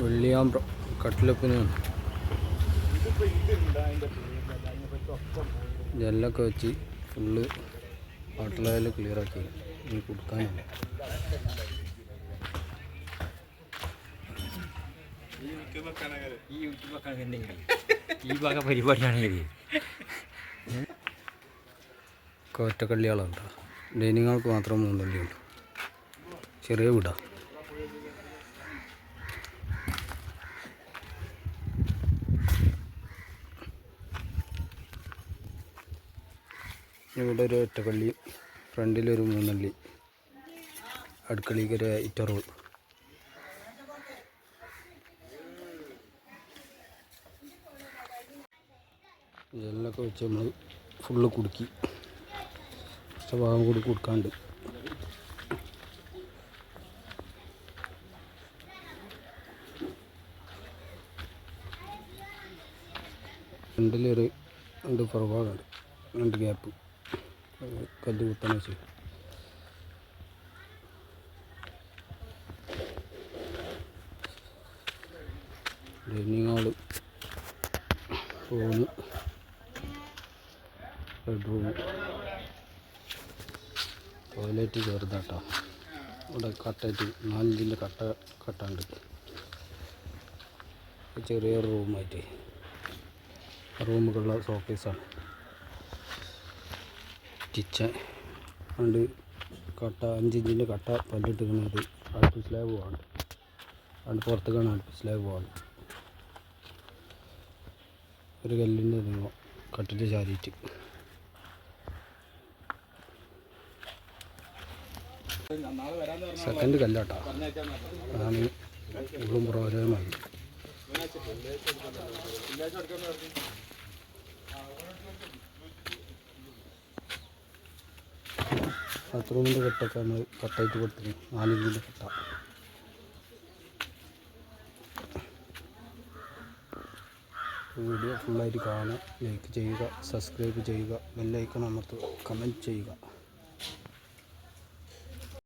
വെള്ളിയാമ്പ്രം കട്ടിലപ്പിന് ജെല്ലൊക്കെ വെച്ച് full water ക്ലിയറാക്കി ഇനി കൊടുക്കാനില്ല. ഈ പരിപാടിയാണെങ്കിൽ ഒറ്റക്കള്ളികളുണ്ടോ? ഡൈനിങ്ങൾക്ക് മാത്രം 3 കള്ളിയുണ്ട്. ചെറിയ വീടാ. ഇവിടെ ഒരു ഒറ്റക്കള്ളി, ഫ്രണ്ടിലൊരു 3 കള്ളി, അടുക്കളയ്ക്ക് ഒരു ഇറ്ററോൾ. ജെല്ലൊക്കെ വെച്ച് നമ്മൾ ഫുള്ള് കുടുക്കി. കുറച്ച് ഭാഗം കൂടി കൊടുക്കാണ്ട്. ഫ്രണ്ടിലൊരു 2 പുറഭാഗമുണ്ട്, 2 ഗ്യാപ്പ് കല്ല് കുത്താൻ വെച്ച്. Dining hall, room, bedroom, toilet ചെറുതാട്ടോ. ഇവിടെ കട്ടായിട്ട് 4 ഇഞ്ചിൻ്റെ കട്ടുണ്ട്. ചെറിയ റൂമായിട്ട് റൂമുകളുള്ള സോക്കേസാണ്. കിച്ചൺ ഉണ്ട്. കട്ട 5 ഇഞ്ചിൻ്റെ കട്ട പല്ലിട്ടിരിക്കുന്നത് അടുപ്പ് സ്ലാബ് പോകാണ്. അത് പുറത്തേക്കാണ് അടുപ്പ് സ്ലാബ് പോകാണ്. ഒരു കല്ലിൻ്റെ നീളം കട്ടിട്ട് ചാരിയിട്ട്. സെക്കൻഡ് കല്ലാട്ടോ. അതാണ് ഉള്ളും പുറവരമായി. ബാത്റൂമിൻ്റെ കട്ടൊക്കെ നമ്മൾ കട്ടായിട്ട് കൊടുത്തിരുന്നു. 4 ഇഞ്ചിൻ്റെ കട്ട. വീഡിയോ ഫുള്ളായിട്ട് കാണുക, ലൈക്ക് ചെയ്യുക, സബ്സ്ക്രൈബ് ചെയ്യുക, ബെല്ലൈക്കൺ അമർത്തുക, കമൻറ്റ് ചെയ്യുക.